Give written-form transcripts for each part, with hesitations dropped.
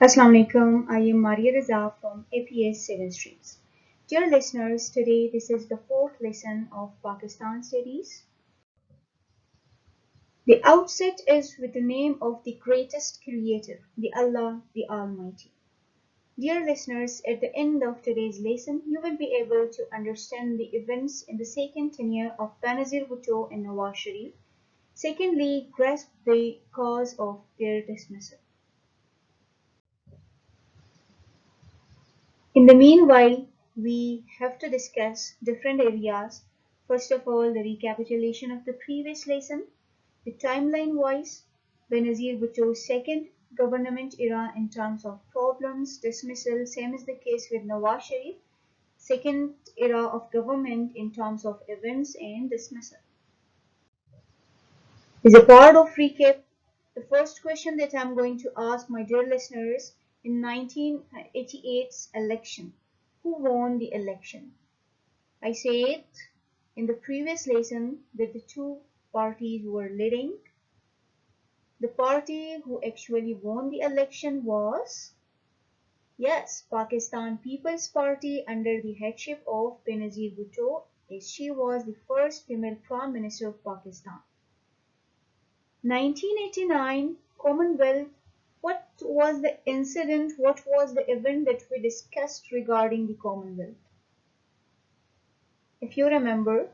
Assalamu alaikum. I am Maria Raza from APS 7 Streets. Dear listeners, today this is the fourth lesson of Pakistan Studies. The outset is with the name of the greatest creator, the Allah, the Almighty. Dear listeners, at the end of today's lesson, you will be able to understand the events in the second tenure of Benazir Bhutto and Nawaz Sharif. Secondly, grasp the cause of their dismissal. In the meanwhile, we have to discuss different areas. First of all, the recapitulation of the previous lesson, the timeline-wise, Benazir Bhutto's second government era in terms of problems, dismissal, same is the case with Nawaz Sharif, second era of government in terms of events and dismissal. As a part of recap, the first question that I'm going to ask my dear listeners, in 1988's election, who won the election? I said in the previous lesson that the two parties were leading. The party who actually won the election was, yes, Pakistan People's Party under the headship of Benazir Bhutto, as she was the first female Prime Minister of Pakistan. 1989 Commonwealth. What was the incident, what was the event that we discussed regarding the Commonwealth? If you remember,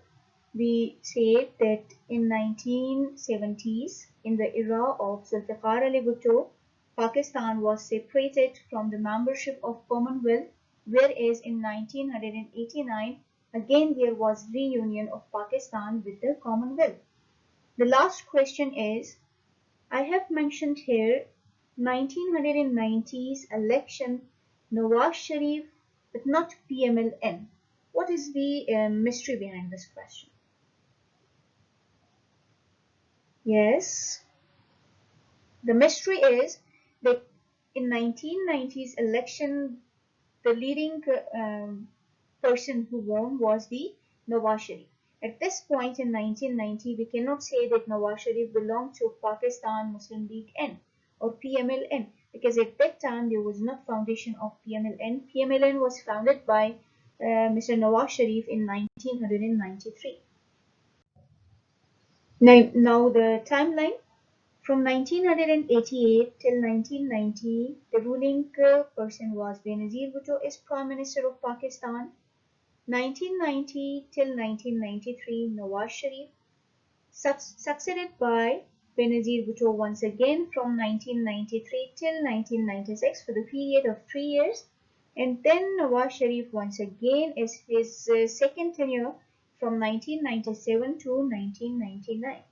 we said that in 1970s, in the era of Zulfikar Ali Bhutto, Pakistan was separated from the membership of Commonwealth, whereas in 1989, again there was reunion of Pakistan with the Commonwealth. The last question is, I have mentioned here 1990s election, Nawaz Sharif, but not PMLN. What is the mystery behind this question? Yes, the mystery is that in 1990s election, the leading person who won was the Nawaz Sharif. At this point in 1990, we cannot say that Nawaz Sharif belonged to Pakistan Muslim League N or PMLN, because at that time there was not foundation of PMLN. PMLN was founded by Mr. Nawaz Sharif in 1993. Now the timeline. From 1988 till 1990, the ruling person was Benazir Bhutto as Prime Minister of Pakistan. 1990 till 1993, Nawaz Sharif, succeeded by Benazir Bhutto once again from 1993 till 1996 for the period of 3 years, and then Nawaz Sharif once again as his second tenure from 1997 to 1999.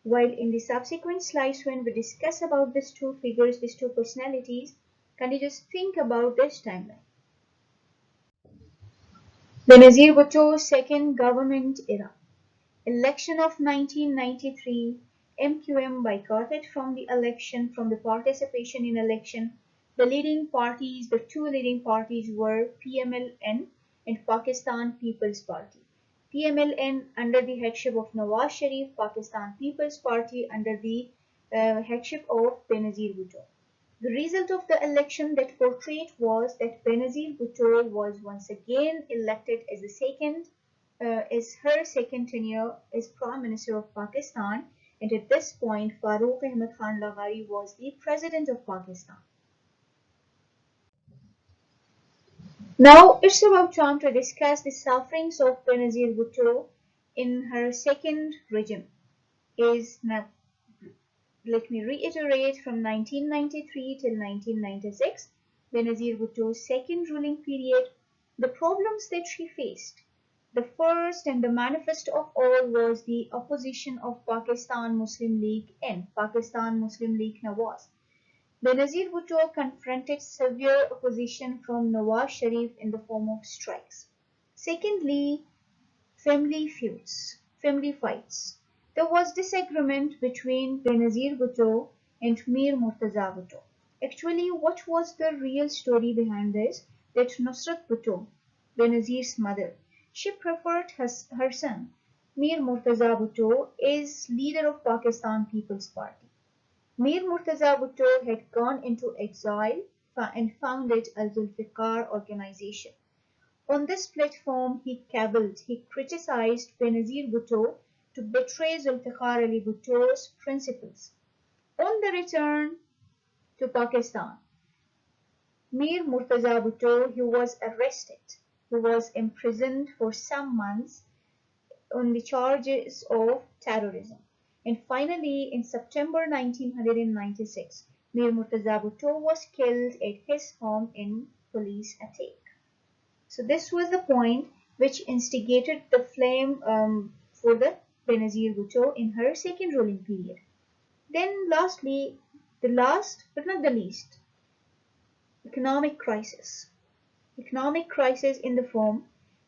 While in the subsequent slides when we discuss about these two figures, these two personalities, can you just think about this timeline? Benazir Bhutto's second government era. Election of 1993, MQM boycotted from the election, from the participation in election. The two leading parties were PMLN and Pakistan People's Party. PMLN under the headship of Nawaz Sharif, Pakistan People's Party under the headship of Benazir Bhutto. The result of the election that portrayed was that Benazir Bhutto was once again elected as her second tenure as Prime Minister of Pakistan, and at this point Farooq Ahmed Khan Laghari was the President of Pakistan. Now it's about time to discuss the sufferings of Benazir Bhutto in her second regime. Let me reiterate, from 1993 till 1996, Benazir Bhutto's second ruling period, the problems that she faced. The first and the manifest of all was the opposition of Pakistan Muslim League N, Pakistan Muslim League Nawaz. Benazir Bhutto confronted severe opposition from Nawaz Sharif in the form of strikes. Secondly, family fights. There was disagreement between Benazir Bhutto and Mir Murtaza Bhutto. Actually, what was the real story behind this? That Nusrat Bhutto, Benazir's mother, she preferred her son, Mir Murtaza Bhutto, as leader of Pakistan People's Party. Mir Murtaza Bhutto had gone into exile and founded a Zulfikar organization. On this platform, he cavilled, he criticized Benazir Bhutto to betray Zulfikar Ali Bhutto's principles. On the return to Pakistan, Mir Murtaza Bhutto, he was arrested. He was imprisoned for some months on the charges of terrorism. And finally, in September 1996, Mir Murtaza Bhutto was killed at his home in police attack. So this was the point which instigated the flame for the Benazir Bhutto in her second ruling period. Then lastly, the last but not the least, economic crisis. Economic crisis in the form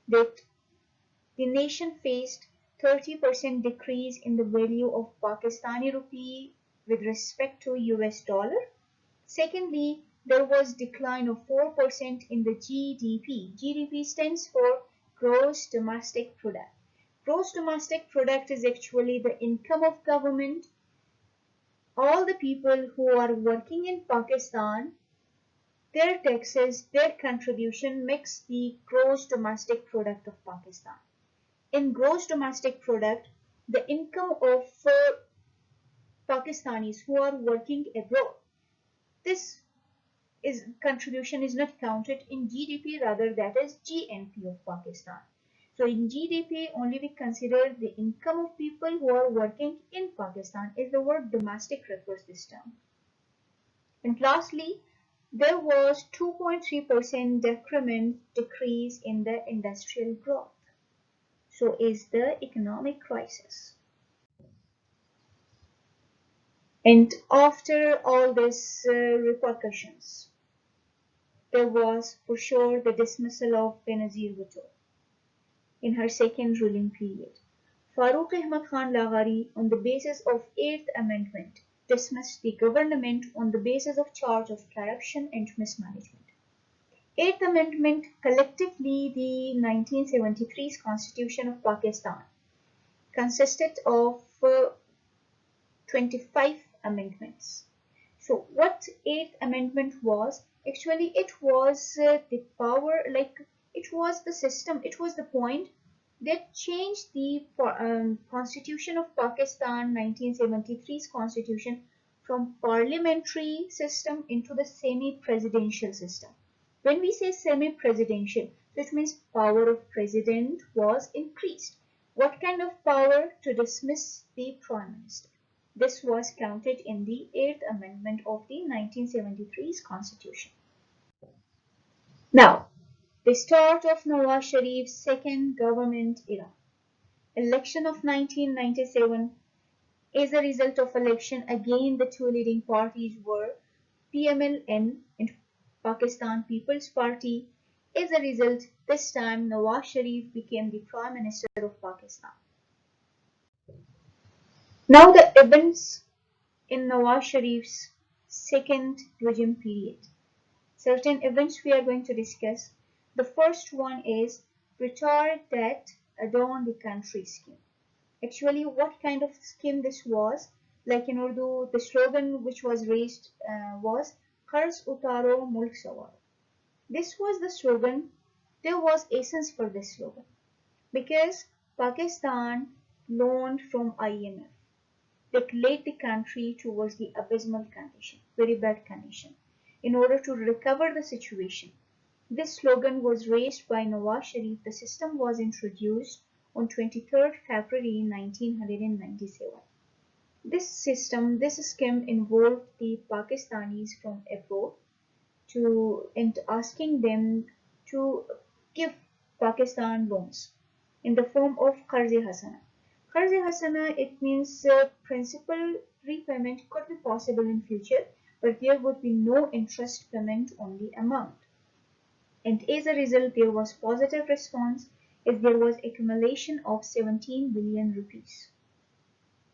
that the nation faced 30% decrease in the value of Pakistani rupee with respect to US dollar. Secondly, there was decline of 4% in the GDP. GDP stands for Gross Domestic Product. Gross Domestic Product is actually the income of government. All the people who are working in Pakistan, their taxes, their contribution makes the gross domestic product of Pakistan. In gross domestic product, the income of Pakistanis who are working abroad, this contribution is not counted in GDP, rather that is GNP of Pakistan. So in GDP only we consider the income of people who are working in Pakistan, as the word domestic refers this term. And lastly, there was 2.3% decrease in the industrial growth. So is the economic crisis. And after all these repercussions, there was for sure the dismissal of Benazir Bhutto in her second ruling period. Farooq Ahmad Khan Laghari, on the basis of 8th Amendment, dismissed the government on the basis of charge of corruption and mismanagement. 8th Amendment, collectively the 1973 Constitution of Pakistan, consisted of 25 amendments. So what 8th Amendment was? Actually, it was the power, it was the system, it was the point that changed the Constitution of Pakistan, 1973's Constitution, from parliamentary system into the semi-presidential system. When we say semi-presidential, it means power of president was increased. What kind of power? To dismiss the prime minister. This was counted in the 8th Amendment of the 1973's Constitution. Now, the start of Nawaz Sharif's second government era. Election of 1997. As a result of election, again the two leading parties were PMLN and Pakistan People's Party. As a result, this time Nawaz Sharif became the Prime Minister of Pakistan. Now the events in Nawaz Sharif's second regime period. Certain events we are going to discuss. The first one is Retire Debt, Adorn the Country scheme. Actually, what kind of scheme this was? Like in Urdu, the slogan which was raised was Qarz Utaro Mulk Sawar. This was the slogan. There was essence for this slogan because Pakistan loaned from IMF that led the country towards the abysmal condition, very bad condition. In order to recover the situation, this slogan was raised by Nawaz Sharif. The system was introduced on 23rd February 1997. This scheme involved the Pakistanis from abroad and asking them to give Pakistan loans in the form of Qarz-e Hasana. Qarz-e Hasana, it means principal repayment could be possible in future, but there would be no interest payment on the amount. And as a result, there was positive response as there was accumulation of 17 billion rupees.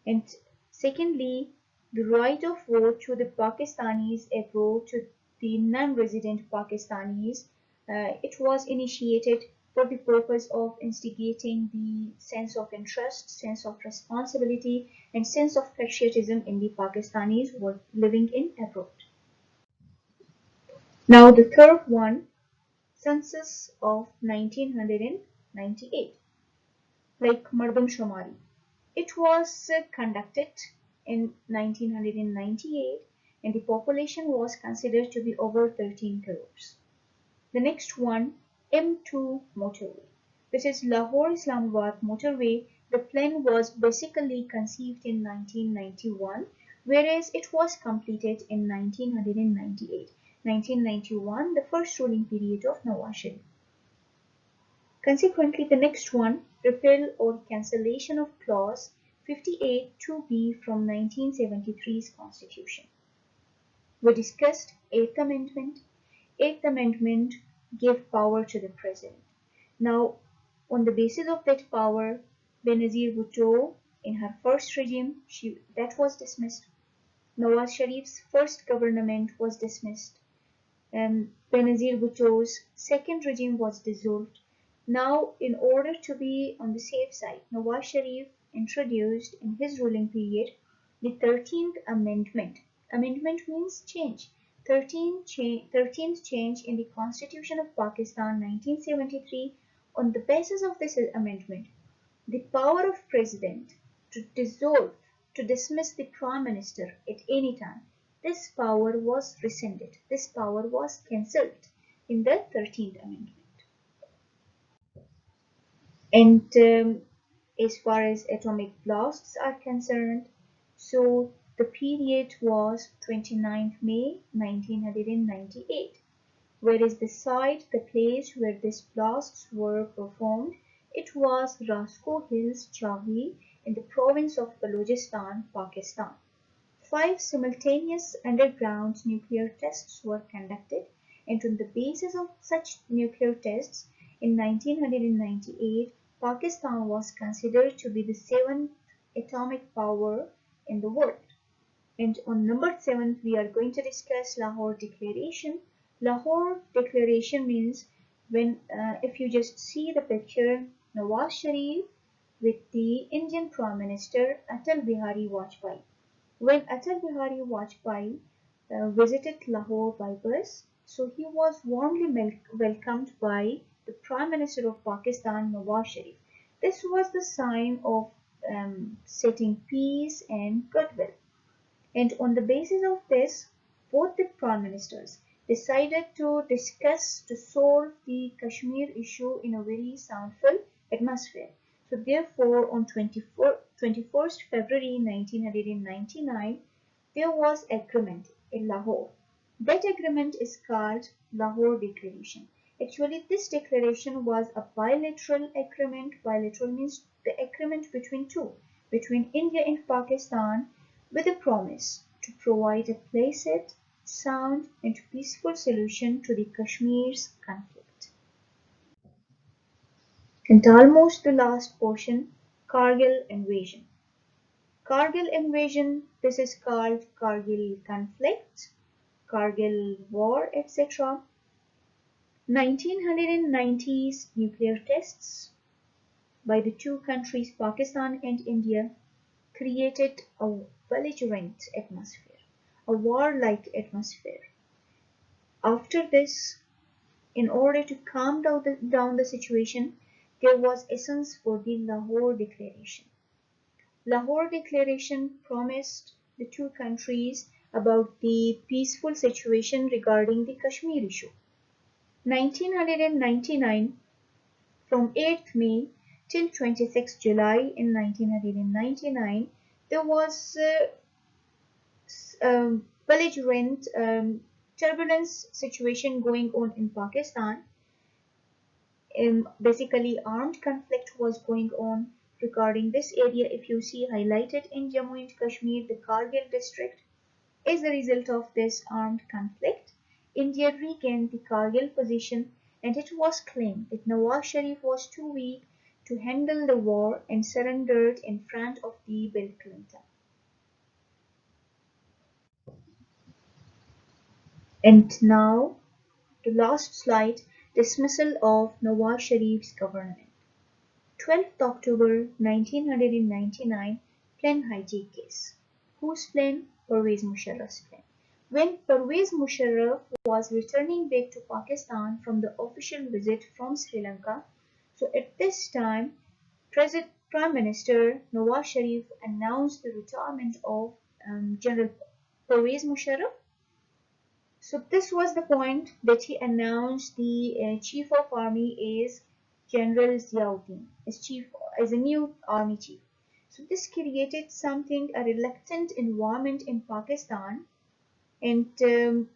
And secondly, the right of vote to the Pakistanis abroad, to the non-resident Pakistanis, it was initiated for the purpose of instigating the sense of interest, sense of responsibility, and sense of patriotism in the Pakistanis who were living in abroad. Now the third one, census of 1998, like Mardum Shumari. It was conducted in 1998 and the population was considered to be over 13 crores. The next one, M2 motorway. This is Lahore Islamabad motorway. The plan was basically conceived in 1991, whereas it was completed in 1998. 1991, the first ruling period of Nawaz Sharif. Consequently, the next one, repeal or cancellation of clause 58 2b from 1973's constitution. We discussed 8th Amendment. 8th Amendment gave power to the president. Now, on the basis of that power, Benazir Bhutto, in her first regime, that was dismissed. Nawaz Sharif's first government was dismissed. Benazir Bhutto's second regime was dissolved. Now, in order to be on the safe side, Nawaz Sharif introduced in his ruling period the 13th Amendment. Amendment means change. 13th change in the Constitution of Pakistan 1973. On the basis of this amendment, the power of President to dismiss the Prime Minister at any time, this power was rescinded. This power was cancelled in the 13th Amendment. And as far as atomic blasts are concerned, so the period was 29th May 1998, whereas the site, the place where these blasts were performed, it was Rasco Hills, Chavi, in the province of Balochistan, Pakistan. 5 simultaneous underground nuclear tests were conducted, and on the basis of such nuclear tests, in 1998, Pakistan was considered to be the 7th atomic power in the world. And on number 7, we are going to discuss Lahore Declaration. Lahore Declaration means when, if you just see the picture, Nawaz Sharif with the Indian Prime Minister Atal Bihari Vajpayee. When Atal Bihari Vajpayee visited Lahore by bus, so he was warmly welcomed by the Prime Minister of Pakistan, Nawaz Sharif. This was the sign of setting peace and goodwill. And on the basis of this, both the Prime Ministers decided to discuss to solve the Kashmir issue in a very soundful atmosphere. So therefore, on 21st February 1999, there was agreement in Lahore. That agreement is called Lahore Declaration. Actually, this declaration was a bilateral agreement. Bilateral means the agreement between two, between India and Pakistan, with a promise to provide a placid, sound and peaceful solution to the Kashmir's conflict. And almost the last portion, Kargil invasion. Kargil invasion, this is called Kargil conflict, Kargil war, etc. 1990s nuclear tests by the two countries, Pakistan and India, created a belligerent atmosphere, a warlike atmosphere. After this, in order to calm down the situation, there was essence for the Lahore Declaration. Lahore Declaration promised the two countries about the peaceful situation regarding the Kashmir issue. 1999, from 8th May till 26th July in 1999, there was belligerent turbulence situation going on in Pakistan. Basically, armed conflict was going on regarding this area. If you see highlighted in Jammu and Kashmir, the Kargil district, as a result of this armed conflict, India regained the Kargil position, and it was claimed that Nawaz Sharif was too weak to handle the war and surrendered in front of the Bill Clinton. And now, the last slide, Dismissal of Nawaz Sharif's government. 12th October 1999 plane hijack case. Whose plane? Pervez Musharraf's plane. When Pervez Musharraf was returning back to Pakistan from the official visit from Sri Lanka, so at this time, Prime Minister Nawaz Sharif announced the retirement of General Pervez Musharraf. So this was the point that he announced the Chief of Army is General Ziauddin as a new army chief. So this created a reluctant environment in Pakistan, and the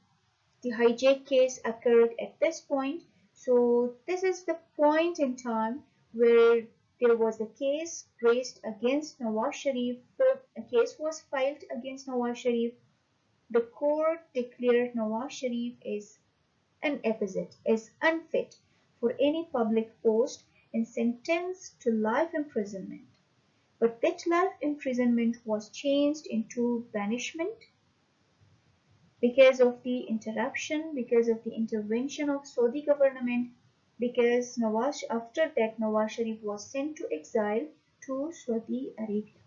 hijack case occurred at this point. So this is the point in time where there was a case raised against Nawaz Sharif. A case was filed against Nawaz Sharif. The court declared Nawaz Sharif is an epizet, is unfit for any public post and sentenced to life imprisonment. But that life imprisonment was changed into banishment because of the because of the intervention of Saudi government, because after that Nawaz Sharif was sent to exile to Saudi Arabia.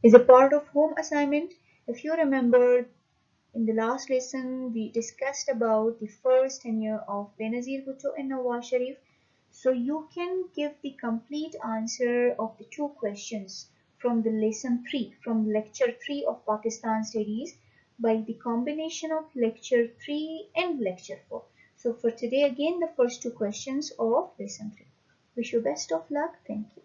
As a part of home assignment, if you remember, in the last lesson, we discussed about the first tenure of Benazir Bhutto and Nawaz Sharif. So you can give the complete answer of the two questions from the lesson 3, from lecture 3 of Pakistan Studies by the combination of lecture 3 and lecture 4. So for today, again, the first two questions of lesson 3. Wish you best of luck. Thank you.